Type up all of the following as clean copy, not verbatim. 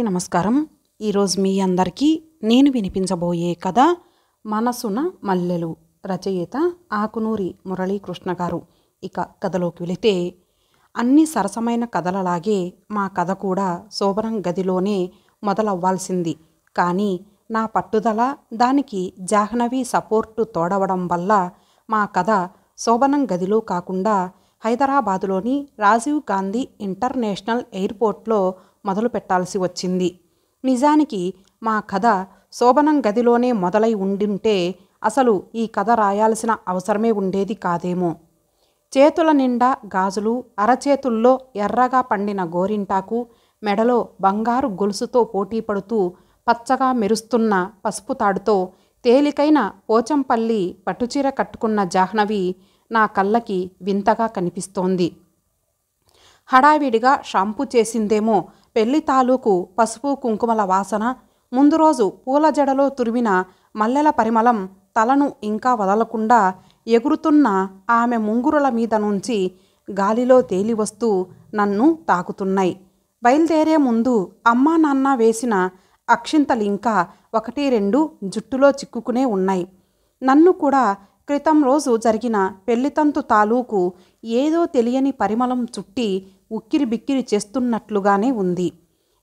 నమస్కారం. ఈరోజు మీ అందరికీ నేను వినిపించబోయే కథ మనసున మల్లెలు. రచయిత ఆకునూరి మురళీకృష్ణ గారు. ఇక కథలోకి వెళితే, అన్ని సరసమైన కథలలాగే మా కథ కూడా శోభనం గదిలోనే మొదలవ్వాల్సింది. కానీ నా పట్టుదల, దానికి జాహ్నవి సపోర్టు తోడవడం వల్ల మా కథ శోభనం గదిలో కాకుండా హైదరాబాదులోని రాజీవ్ గాంధీ ఇంటర్నేషనల్ ఎయిర్పోర్ట్లో మొదలు పెట్టాల్సి వచ్చింది. నిజానికి మా కథ శోభనం గదిలోనే మొదలై ఉండింటే అసలు ఈ కథ రాయాల్సిన అవసరమే ఉండేది కాదేమో. చేతుల నిండా గాజులు, అరచేతుల్లో ఎర్రగా పండిన గోరింటాకు, మెడలో బంగారు గొలుసుతో పోటీ పడుతూ పచ్చగా మెరుస్తున్న పసుపు తాడుతో తేలికైన పోచంపల్లి పట్టుచీర కట్టుకున్న జాహ్నవి నా కళ్ళకి వింతగా కనిపిస్తోంది. హడావిడిగా షాంపూ చేసిందేమో పెళ్లి తాలూకు పసుపు కుంకుమల వాసన, ముందు రోజు పూల జడలో తురిమిన మల్లెల పరిమళం తలను ఇంకా వదలకుండా ఎగురుతున్న ఆమె ముంగురుల మీద నుంచి గాలిలో తేలివస్తూ నన్ను తాకుతున్నాయి. బయలుదేరే ముందు అమ్మా నాన్న వేసిన అక్షింతలింకా 1-2 జుట్టులో చిక్కుకునే ఉన్నాయి. నన్ను కూడా క్రితం రోజు జరిగిన పెళ్లితంతు తాలూకు ఏదో తెలియని పరిమళం చుట్టి ఉక్కిరి బిక్కిరి చేస్తున్నట్లుగానే ఉంది.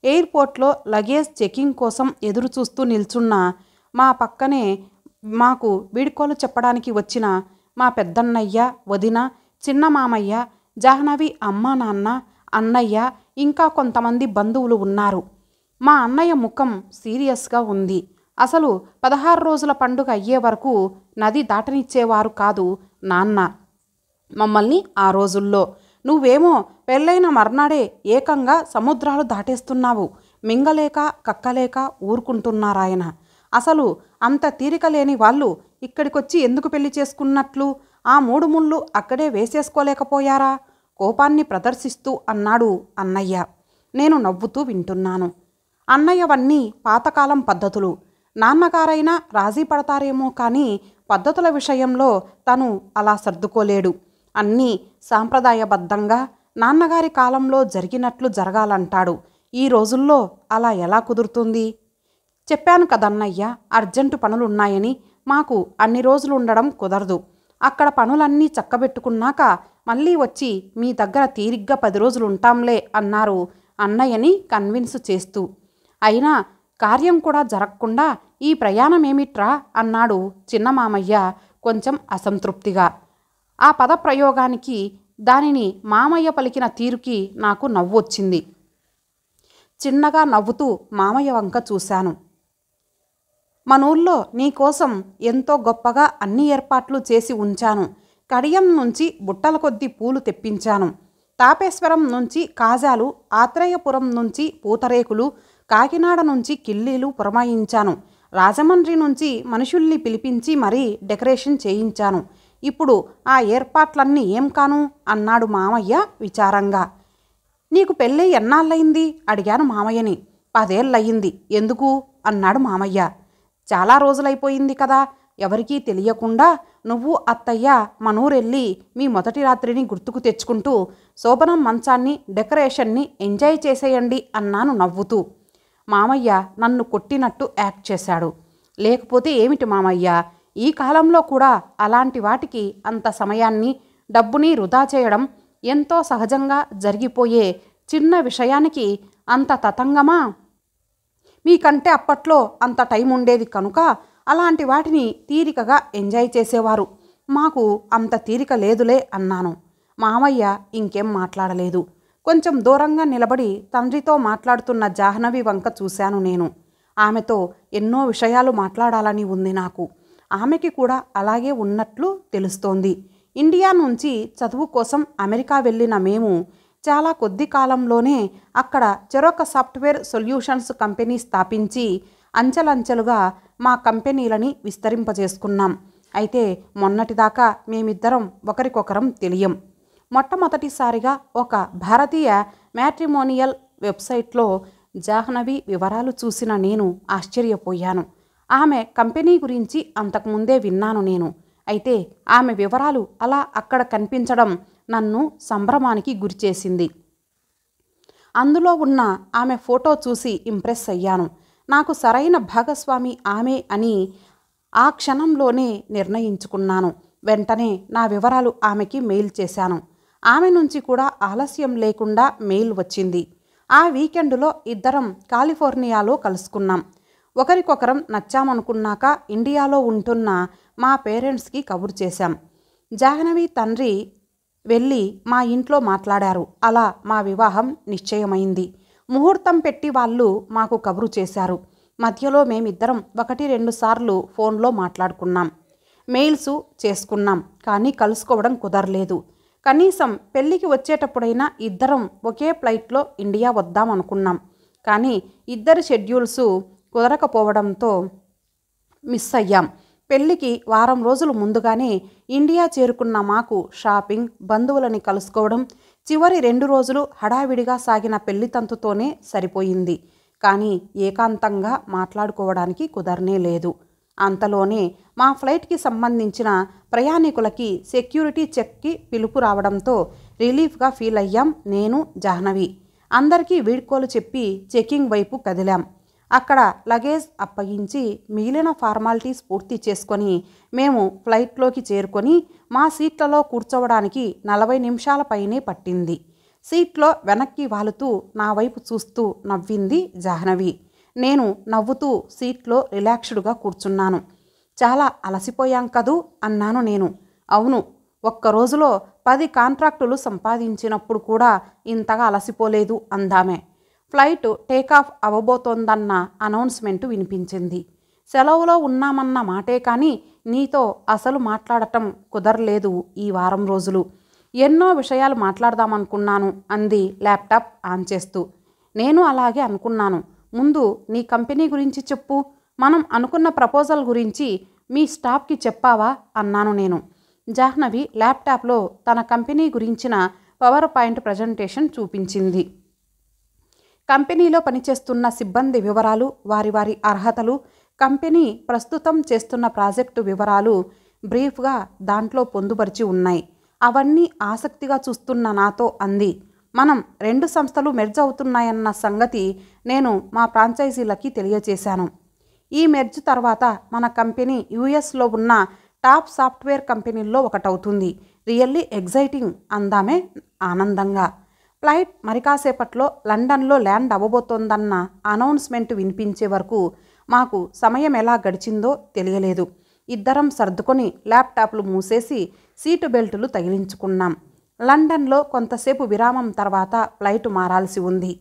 ఎయిర్పోర్ట్లో లగేజ్ చెకింగ్ కోసం ఎదురు చూస్తూ నిల్చున్న మా పక్కనే మాకు వీడ్కోలు చెప్పడానికి వచ్చిన మా పెద్దన్నయ్య, వదిన, చిన్న మామయ్య, జాహ్నవి అమ్మా నాన్న, అన్నయ్య, ఇంకా కొంతమంది బంధువులు ఉన్నారు. మా అన్నయ్య ముఖం సీరియస్గా ఉంది. అసలు 16 రోజుల పండుగ అయ్యే వరకు నది దాటనిచ్చేవారు కాదు నాన్న మమ్మల్ని. ఆ రోజుల్లో నువ్వేమో పెళ్ళైన మర్నాడే ఏకంగా సముద్రాలు దాటేస్తున్నావు. మింగలేక కక్కలేక ఊరుకుంటున్నారాయన. అసలు అంత తీరిక లేని వాళ్ళు ఇక్కడికొచ్చి ఎందుకు పెళ్లి చేసుకున్నట్లు? ఆ 3 ముళ్ళు అక్కడే వేసేసుకోలేకపోయారా? కోపాన్ని ప్రదర్శిస్తూ అన్నాడు అన్నయ్య. నేను నవ్వుతూ వింటున్నాను. అన్నయ్యవన్నీ పాతకాలం పద్ధతులు. నాన్నగారైనా రాజీ పడతారేమో కానీ పద్ధతుల విషయంలో తను అలా సర్దుకోలేడు. అన్నీ సాంప్రదాయబద్ధంగా నాన్నగారి కాలంలో జరిగినట్లు జరగాలంటాడు. ఈ రోజుల్లో అలా ఎలా కుదురుతుంది? చెప్పాను కదన్నయ్య, అర్జెంటు పనులున్నాయని. మాకు అన్ని రోజులు ఉండడం కుదరదు. అక్కడ పనులన్నీ చక్కబెట్టుకున్నాక మళ్ళీ వచ్చి మీ దగ్గర తీరిగ్గా 10 రోజులు ఉంటాంలే అన్నారు అన్నయ్యని కన్విన్స్ చేస్తూ. అయినా కార్యం కూడా జరగకుండా ఈ ప్రయాణమేమిట్రా అన్నాడు చిన్న మామయ్య కొంచెం అసంతృప్తిగా. ఆ పద ప్రయోగానికి, దానిని మామయ్య పలికిన తీరుకి నాకు నవ్వొచ్చింది. చిన్నగా నవ్వుతూ మామయ్య వంక చూశాను. మనూళ్ళో నీకోసం ఎంతో గొప్పగా అన్ని ఏర్పాట్లు చేసి ఉంచాను. కడియం నుంచి బుట్టల కొద్దీ పూలు తెప్పించాను. తాపేశ్వరం నుంచి కాజాలు, ఆత్రేయపురం నుంచి పూతరేకులు, కాకినాడ నుంచి కిల్లీలు పురమాయించాను. రాజమండ్రి నుంచి మనుషుల్ని పిలిపించి మరీ డెకరేషన్ చేయించాను. ఇప్పుడు ఆ ఏర్పాట్లన్నీ ఏం కాను అన్నాడు మామయ్య విచారంగా. నీకు పెళ్ళి ఎన్నాళ్ళయింది అడిగాను మామయ్యని. 10 ఏళ్ళయింది. ఎందుకు అన్నాడు మామయ్య. చాలా రోజులైపోయింది కదా. ఎవరికీ తెలియకుండా నువ్వు అత్తయ్య మనూరెళ్ళి మీ మొదటి రాత్రిని గుర్తుకు తెచ్చుకుంటూ శోభనం మంచాన్ని, డెకరేషన్ని ఎంజాయ్ చేసేయండి అన్నాను నవ్వుతూ. మామయ్య నన్ను కొట్టినట్టు యాక్ట్ చేశాడు. లేకపోతే ఏమిటి మామయ్య, ఈ కాలంలో కూడా అలాంటి వాటికి అంత సమయాన్ని, డబ్బుని వృధా చేయడం ఎంతో సహజంగా జరిగిపోయే చిన్న విషయానికి అంత తతంగమా? మీకంటే అప్పట్లో అంత టైం ఉండేది కనుక అలాంటి వాటిని తీరికగా ఎంజాయ్ చేసేవారు. మాకు అంత తీరిక లేదులే అన్నాను. మామయ్య ఇంకేం మాట్లాడలేదు. కొంచెం దూరంగా నిలబడి తండ్రితో మాట్లాడుతున్న జాహ్నవి వంక చూశాను నేను. ఆమెతో ఎన్నో విషయాలు మాట్లాడాలని ఉంది నాకు. ఆమెకి కూడా అలాగే ఉన్నట్లు తెలుస్తోంది. ఇండియా నుంచి చదువు కోసం అమెరికా వెళ్ళిన మేము చాలా కొద్ది కాలంలోనే అక్కడ చెరొక సాఫ్ట్వేర్ సొల్యూషన్స్ కంపెనీ స్థాపించి అంచెలంచెలుగా మా కంపెనీలని విస్తరింపజేసుకున్నాం. అయితే మొన్నటిదాకా మేమిద్దరం ఒకరికొకరం తెలియం. మొట్టమొదటిసారిగా ఒక భారతీయ మ్యాట్రిమోనియల్ వెబ్సైట్లో జాహ్నవి వివరాలు చూసిన నేను ఆశ్చర్యపోయాను. ఆమె కంపెనీ గురించి అంతకుముందే విన్నాను నేను. అయితే ఆమె వివరాలు అలా అక్కడ కనిపించడం నన్ను సంభ్రమానికి గురిచేసింది. అందులో ఉన్న ఆమె ఫోటో చూసి ఇంప్రెస్ అయ్యాను. నాకు సరైన భాగస్వామి ఆమె అని ఆ క్షణంలోనే నిర్ణయించుకున్నాను. వెంటనే నా వివరాలు ఆమెకి మెయిల్ చేశాను. ఆమె నుంచి కూడా ఆలస్యం లేకుండా మెయిల్ వచ్చింది. ఆ వీకెండ్లో ఇద్దరం కాలిఫోర్నియాలో కలుసుకున్నాం. ఒకరికొకరం నచ్చామనుకున్నాక ఇండియాలో ఉంటున్న మా పేరెంట్స్కి కబురు చేశాం. జాహ్నవి తండ్రి వెళ్ళి మా ఇంట్లో మాట్లాడారు. అలా మా వివాహం నిశ్చయమైంది. ముహూర్తం పెట్టి వాళ్ళు మాకు కబురు చేశారు. మధ్యలో మేమిద్దరం 1-2 సార్లు ఫోన్లో మాట్లాడుకున్నాం, మెయిల్స్ చేసుకున్నాం. కానీ కలుసుకోవడం కుదరలేదు. కనీసం పెళ్ళికి వచ్చేటప్పుడైనా ఇద్దరం ఒకే ఫ్లైట్లో ఇండియా వద్దాం అనుకున్నాం. కానీ ఇద్దరి షెడ్యూల్స్ కుదరకపోవడంతో మిస్ అయ్యాం. పెళ్ళికి వారం రోజులు ముందుగానే ఇండియా చేరుకున్న మాకు షాపింగ్, బంధువులని కలుసుకోవడం, చివరి 2 రోజులు హడావిడిగా సాగిన పెళ్లి తంతుతోనే సరిపోయింది. కానీ ఏకాంతంగా మాట్లాడుకోవడానికి కుదరనే లేదు. అంతలోనే మా ఫ్లైట్కి సంబంధించిన ప్రయాణికులకి సెక్యూరిటీ చెక్కి పిలుపు రావడంతో రిలీఫ్గా ఫీల్ అయ్యాం నేను, జాహ్నవి. అందరికీ వీడ్కోలు చెప్పి చెకింగ్ వైపు కదిలాం. అక్కడ లగేజ్ అప్పగించి మిగిలిన ఫార్మాలిటీస్ పూర్తి చేసుకొని మేము ఫ్లైట్లోకి చేరుకొని మా సీట్లలో కూర్చోవడానికి 40 నిమిషాల పైనే పట్టింది. సీట్లో వెనక్కి వాలుతూ నా వైపు చూస్తూ నవ్వింది జాహ్నవి. నేను నవ్వుతూ సీట్లో రిలాక్స్డ్గా కూర్చున్నాను. చాలా అలసిపోయాం కదూ అన్నాను నేను. అవును, ఒక్క రోజులో 10 కాంట్రాక్టులు సంపాదించినప్పుడు కూడా ఇంతగా అలసిపోలేదు అందామే. ఫ్లైట్ టేకాఫ్ అవ్వబోతోందన్న అనౌన్స్మెంట్ వినిపించింది. సెలవులో ఉన్నామన్న మాటే కానీ నీతో అసలు మాట్లాడటం కుదరలేదు ఈ వారం రోజులు. ఎన్నో విషయాలు మాట్లాడదామనుకున్నాను అంది ల్యాప్టాప్ ఆన్ చేస్తూ. నేను అలాగే అనుకున్నాను. ముందు నీ కంపెనీ గురించి చెప్పు. మనం అనుకున్న ప్రపోజల్ గురించి మీ స్టాఫ్కి చెప్పావా అన్నాను నేను. జాహ్నవి ల్యాప్టాప్లో తన కంపెనీ గురించిన పవర్ పాయింట్ ప్రజెంటేషన్ చూపించింది. కంపెనీలో పనిచేస్తున్న సిబ్బంది వివరాలు, వారి వారి అర్హతలు, కంపెనీ ప్రస్తుతం చేస్తున్న ప్రాజెక్టు వివరాలు బ్రీఫ్గా దాంట్లో పొందుపరిచి ఉన్నాయి. అవన్నీ ఆసక్తిగా చూస్తున్న నాతో అంది. మనం 2 సంస్థలు మెర్జ్ అవుతున్నాయన్న సంగతి నేను మా ఫ్రాంచైజీలకి తెలియజేశాను. ఈ మెర్జ్ తర్వాత మన కంపెనీ యూఎస్లో ఉన్న టాప్ సాఫ్ట్వేర్ కంపెనీల్లో ఒకటవుతుంది. రియల్లీ ఎగ్జైటింగ్ అందామే ఆనందంగా. ఫ్లైట్ మరి కాసేపట్లో లండన్లో ల్యాండ్ అవ్వబోతోందన్న అనౌన్స్మెంట్ వినిపించే వరకు మాకు సమయం ఎలా గడిచిందో తెలియలేదు. ఇద్దరం సర్దుకొని ల్యాప్టాప్లు మూసేసి సీటు బెల్టులు తగిలించుకున్నాం. లండన్లో కొంతసేపు విరామం తర్వాత ఫ్లైట్ మారాల్సి ఉంది.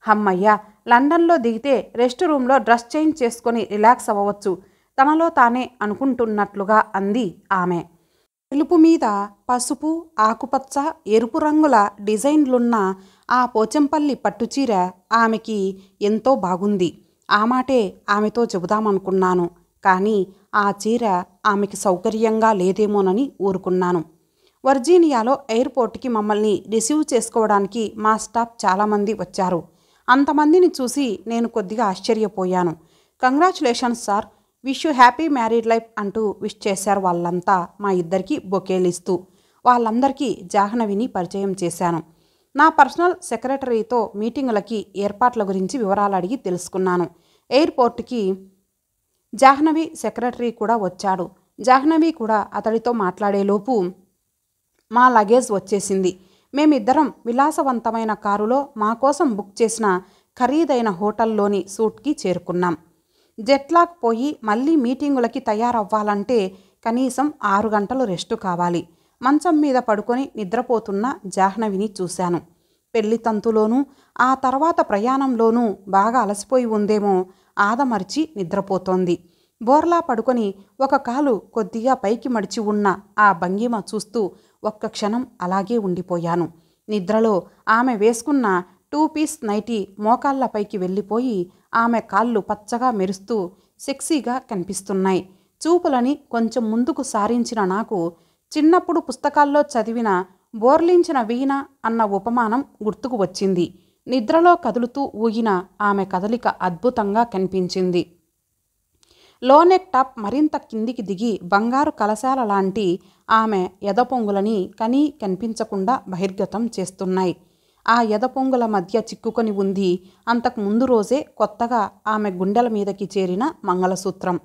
హమ్మయ్య, లండన్లో దిగితే రెస్ట్ రూమ్లో డ్రెస్ చేంజ్ చేసుకొని రిలాక్స్ అవ్వవచ్చు తనలో తానే అనుకుంటున్నట్లుగా అంది ఆమె. తెలుపు మీద పసుపు, ఆకుపచ్చ, ఎరుపు రంగుల డిజైన్లున్న ఆ పోచంపల్లి పట్టుచీర ఆమెకి ఎంతో బాగుంది. ఆ మాటే ఆమెతో చెబుదామనుకున్నాను. కానీ ఆ చీర ఆమెకి సౌకర్యంగా లేదేమోనని ఊరుకున్నాను. వర్జీనియాలో ఎయిర్పోర్ట్కి మమ్మల్ని రిసీవ్ చేసుకోవడానికి మా స్టాఫ్ చాలామంది వచ్చారు. అంతమందిని చూసి నేను కొద్దిగా ఆశ్చర్యపోయాను. Congratulations sir, wish you happy married life అంటూ విష్ చేశారు వాళ్ళంతా మా ఇద్దరికి బొకేలిస్తూ. వాళ్ళందరికీ జాహ్నవిని పరిచయం చేశాను. నా పర్సనల్ సెక్రటరీతో మీటింగులకి ఏర్పాట్ల గురించి వివరాలు అడిగి తెలుసుకున్నాను. ఎయిర్పోర్ట్కి జాహ్నవి సెక్రటరీ కూడా వచ్చాడు. జాహ్నవి కూడా అతడితో మాట్లాడేలోపు మా లగేజ్ వచ్చేసింది. మేమిద్దరం విలాసవంతమైన కారులో మా కోసం బుక్ చేసిన ఖరీదైన హోటల్లోని సూట్కి చేరుకున్నాం. జెట్లాగ్ పోయి మళ్ళీ మీటింగులకి తయారవ్వాలంటే కనీసం 6 గంటలు రెస్టు కావాలి. మంచం మీద పడుకొని నిద్రపోతున్న జాహ్నవిని చూశాను. పెళ్లి తంతులోనూ ఆ తర్వాత ప్రయాణంలోనూ బాగా అలసిపోయి ఉందేమో ఆదమర్చి నిద్రపోతోంది. బోర్లా పడుకొని ఒక కాలు కొద్దిగా పైకి మడిచి ఉన్న ఆ భంగిమ చూస్తూ ఒక్క క్షణం అలాగే ఉండిపోయాను. నిద్రలో ఆమె వేసుకున్న 2 పీస్ నైటీ మోకాళ్ళపైకి వెళ్ళిపోయి ఆమె కాళ్ళు పచ్చగా మెరుస్తూ సెక్సీగా కనిపిస్తున్నాయి. చూపులని కొంచెం ముందుకు సారించిన నాకు చిన్నప్పుడు పుస్తకాల్లో చదివిన బోర్లించిన వీణ అన్న ఉపమానం గుర్తుకు వచ్చింది. నిద్రలో కదులుతూ ఊగిన ఆమె కదలిక అద్భుతంగా కనిపించింది. లోనెక్ టాప్ మరింత కిందికి దిగి బంగారు కలశాల లాంటి ఆమె ఎదపొంగులని కనీ కనిపించకుండా బహిర్గతం చేస్తున్నాయి. ఆ ఎదపొంగుల మధ్య చిక్కుకొని ఉంది అంతకు ముందు రోజే కొత్తగా ఆమె గుండెల మీదకి చేరిన మంగళసూత్రం.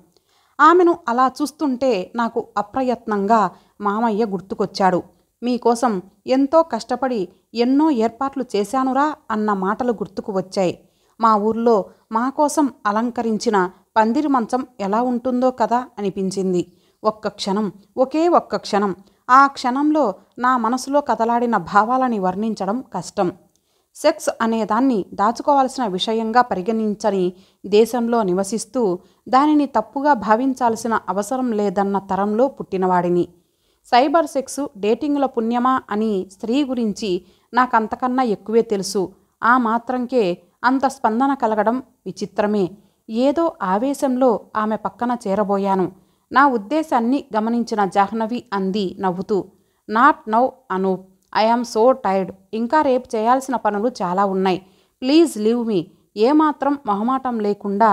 ఆమెను అలా చూస్తుంటే నాకు అప్రయత్నంగా మామయ్య గుర్తుకొచ్చాడు. మీకోసం ఎంతో కష్టపడి ఎన్నో ఏర్పాట్లు చేశానురా అన్న మాటలు గుర్తుకు వచ్చాయి. మా ఊర్లో మా కోసం అలంకరించిన పందిరి మంచం ఎలా ఉంటుందో కదా అనిపించింది. ఒక్క క్షణం, ఒకే ఒక్క క్షణం. ఆ క్షణంలో నా మనసులో కదలాడిన భావాలని వర్ణించడం కష్టం. సెక్స్ అనేదాన్ని దాచుకోవాల్సిన విషయంగా పరిగణించని దేశంలో నివసిస్తూ దానిని తప్పుగా భావించాల్సిన అవసరం లేదన్న తరంలో పుట్టినవాడిని. సైబర్ సెక్సు డేటింగ్ల పుణ్యమా అని స్త్రీ గురించి నాకంతకన్నా ఎక్కువే తెలుసు. ఆ మాత్రంకే అంత స్పందన కలగడం విచిత్రమే. ఏదో ఆవేశంలో ఆమె పక్కన చేరబోయాను. నా ఉద్దేశాన్ని గమనించిన జాహ్నవి అంది నవ్వుతూ, not now Anoop, I am so tired. ఇంకా రేపు చేయాల్సిన పనులు చాలా ఉన్నాయి. Please leave me. ఏమాత్రం మొహమాటం లేకుండా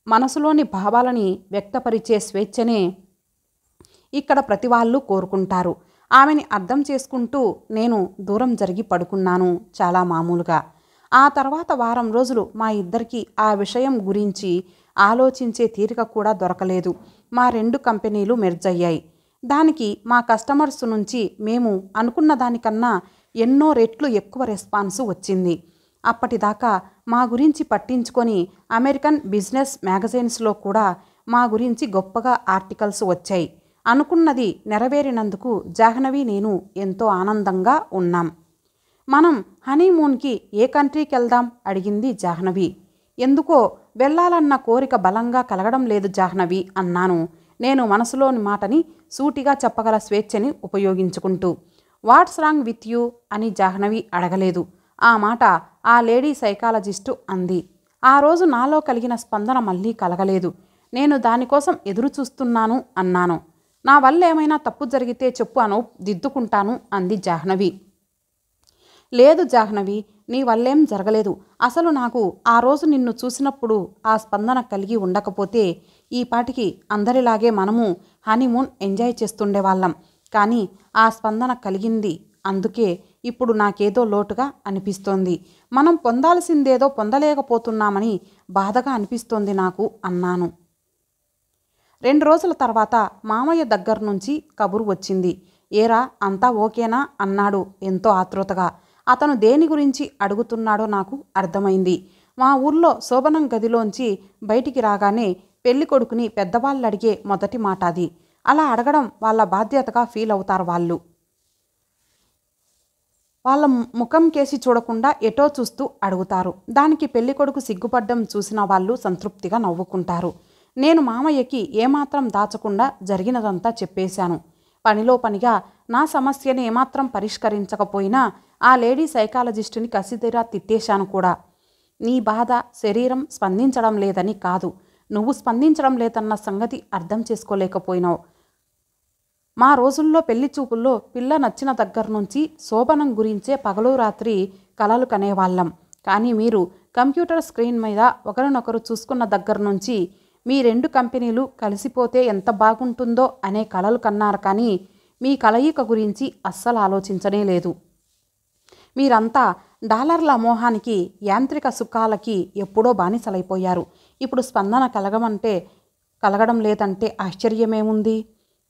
మనసులోని భావాలని వ్యక్తపరిచే స్వేచ్ఛనే ఇక్కడ ప్రతి వాళ్ళు కోరుకుంటారు. ఆమెని అర్థం చేసుకుంటూ నేను దూరం జరిగి పడుకున్నాను చాలా మామూలుగా. ఆ తర్వాత వారం రోజులు మా ఇద్దరికి ఆ విషయం గురించి ఆలోచించే తీరిక కూడా దొరకలేదు. మా 2 కంపెనీలు మెర్జ్ అయ్యాయి. దానికి మా కస్టమర్స్ నుంచి మేము అనుకున్న దానికన్నా ఎన్నో రెట్లు ఎక్కువ రెస్పాన్స్ వచ్చింది. అప్పటిదాకా మా గురించి పట్టించుకొని అమెరికన్ బిజినెస్ మ్యాగజైన్స్లో కూడా మా గురించి గొప్పగా ఆర్టికల్స్ వచ్చాయి. అనుకున్నది నెరవేరినందుకు జాహ్నవి నేను ఎంతో ఆనందంగా ఉన్నాం. మనం హనీమూన్కి ఏ కంట్రీకి వెళ్దాం అడిగింది జాహ్నవి. ఎందుకో వెళ్ళాలన్న కోరిక బలంగా కలగడం లేదు జాహ్నవి అన్నాను నేను మనసులోని మాటని సూటిగా చెప్పగల స్వేచ్ఛని ఉపయోగించుకుంటూ. వాట్స్ రాంగ్ విత్ యూ అని జాహ్నవి అడగలేదు. ఆ మాట ఆ లేడీ సైకాలజిస్టు అంది. ఆ రోజు నాలో కలిగిన స్పందన మళ్ళీ కలగలేదు. నేను దానికోసం ఎదురు చూస్తున్నాను అన్నాను. నా వల్ల ఏమైనా తప్పు జరిగితే చెప్పు అనూప్, దిద్దుకుంటాను అంది జాహ్నవి. లేదు జాహ్నవి, నీ వల్లేం జరగలేదు. అసలు నాకు ఆ రోజు నిన్ను చూసినప్పుడు ఆ స్పందన కలిగి ఉండకపోతే ఈ పాటికి అందరిలాగే మనము హనీమూన్ ఎంజాయ్ చేస్తుండేవాళ్ళం. కానీ ఆ స్పందన కలిగింది. అందుకే ఇప్పుడు నాకేదో లోటుగా అనిపిస్తోంది. మనం పొందాల్సిందేదో పొందలేకపోతున్నామని బాధగా అనిపిస్తోంది నాకు అన్నాను. 2 రోజుల తర్వాత మామయ్య దగ్గర నుంచి కబురు వచ్చింది. ఏరా అంతా ఓకేనా అన్నాడు ఎంతో ఆతృతగా. అతను దేని గురించి అడుగుతున్నాడో నాకు అర్థమైంది. మా ఊర్లో శోభనం గదిలోంచి బయటికి రాగానే పెళ్లి కొడుకుని పెద్దవాళ్ళు అడిగే మొదటి మాట అది. అలా అడగడం వాళ్ళ బాధ్యతగా ఫీల్ అవుతారు వాళ్ళు. వాళ్ళ ముఖం కేసి చూడకుండా ఎటో చూస్తూ అడుగుతారు. దానికి పెళ్లి కొడుకు సిగ్గుపడ్డం చూసిన వాళ్ళు సంతృప్తిగా నవ్వుకుంటారు. నేను మామయ్యకి ఏమాత్రం దాచకుండా జరిగినదంతా చెప్పేశాను. పనిలో పనిగా నా సమస్యని ఏమాత్రం పరిష్కరించకపోయినా ఆ లేడీ సైకాలజిస్టుని కసిదీరా తిట్టేశాను కూడా. నీ బాధ శరీరం స్పందించడం లేదని కాదు, నువ్వు స్పందించడం లేదన్న సంగతి అర్థం చేసుకోలేకపోయినావు. మా రోజుల్లో పెళ్లి చూపుల్లో పిల్ల నచ్చిన దగ్గర నుంచి శోభనం గురించే పగలు రాత్రి కలలు కనేవాళ్ళం. కానీ మీరు కంప్యూటర్ స్క్రీన్ మీద ఒకరినొకరు చూసుకున్న దగ్గర నుంచి మీ 2 కంపెనీలు కలిసిపోతే ఎంత బాగుంటుందో అనే కలలు కన్నారు. కానీ మీ కలయిక గురించి అస్సలు ఆలోచించనే లేదు. మీరంతా డాలర్ల మోహానికి, యాంత్రిక సుఖాలకి ఎప్పుడో బానిసలైపోయారు. ఇప్పుడు స్పందన కలగడం లేదంటే ఆశ్చర్యమేముంది?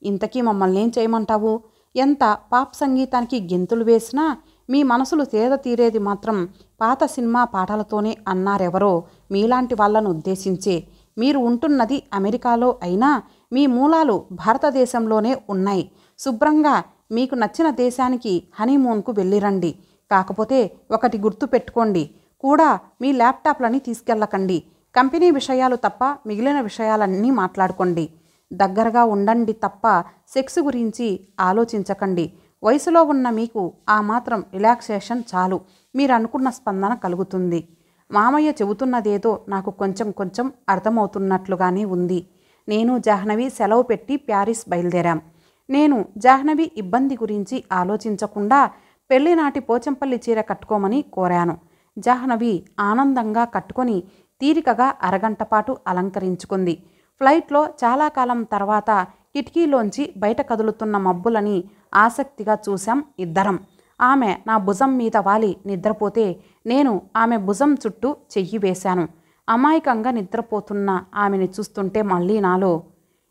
ఇంతకీ మమ్మల్ని ఏం చేయమంటావు? ఎంత పాప్ సంగీతానికి గెంతులు వేసినా మీ మనసులు సేద తీరేది మాత్రం పాత సినిమా పాటలతోనే అన్నారెవరో మీలాంటి వాళ్ళను ఉద్దేశించే. మీరు ఉంటున్నది అమెరికాలో అయినా మీ మూలాలు భారతదేశంలోనే ఉన్నాయి. శుభ్రంగా మీకు నచ్చిన దేశానికి హనీమూన్కు వెళ్ళిరండి. కాకపోతే ఒకటి గుర్తు పెట్టుకోండి, కూడా మీ ల్యాప్టాప్లని తీసుకెళ్ళకండి. కంపెనీ విషయాలు తప్ప మిగిలిన విషయాలన్నీ మాట్లాడుకోండి. దగ్గరగా ఉండండి తప్ప సెక్స్ గురించి ఆలోచించకండి. వయసులో ఉన్న మీకు ఆ మాత్రం రిలాక్సేషన్ చాలు. మీరు అనుకున్న స్పందన కలుగుతుంది. మామయ్య చెబుతున్నదేదో నాకు కొంచెం అర్థమవుతున్నట్లుగానే ఉంది. నేను జాహ్నవి సెలవు పెట్టి ప్యారిస్ బయలుదేరాం. నేను జాహ్నవి ఇబ్బంది గురించి ఆలోచించకుండా పెళ్లినాటి పోచంపల్లి చీర కట్టుకోమని కోరాను. జాహ్నవి ఆనందంగా కట్టుకొని తీరికగా అరగంట పాటు అలంకరించుకుంది. ఫ్లైట్లో చాలా కాలం తర్వాత కిటికీలోంచి బయట కదులుతున్న మబ్బులని ఆసక్తిగా చూశాం ఇద్దరం. ఆమె నా భుజం మీద వాలి నిద్రపోతే నేను ఆమె భుజం చుట్టూ చెయ్యి వేశాను. అమాయకంగా నిద్రపోతున్న ఆమెని చూస్తుంటే మళ్ళీ నాలో,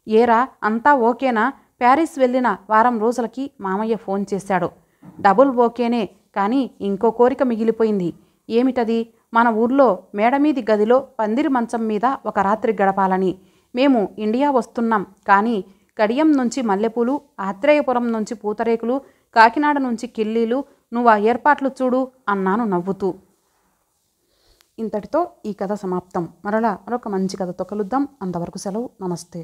ఏరా అంతా ఓకేనా? ప్యారిస్ వెళ్ళిన వారం రోజులకి మామయ్య ఫోన్ చేశాడు. డబుల్ ఓకేనే, కానీ ఇంకో కోరిక మిగిలిపోయింది. ఏమిటది? మన ఊర్లో మేడమీది గదిలో పందిరి మంచం మీద ఒక రాత్రి గడపాలని. మేము ఇండియా వస్తున్నాం, కానీ కడియం నుంచి మల్లెపూలు, ఆత్రేయపురం నుంచి పూతరేకులు, కాకినాడ నుంచి కిల్లీలు, నువ్వు ఆ ఏర్పాట్లు చూడు అన్నాను నవ్వుతూ. ఇంతటితో ఈ కథ సమాప్తం. మరలా మరొక మంచి కథతో కలుద్దాం. అంతవరకు సెలవు. నమస్తే.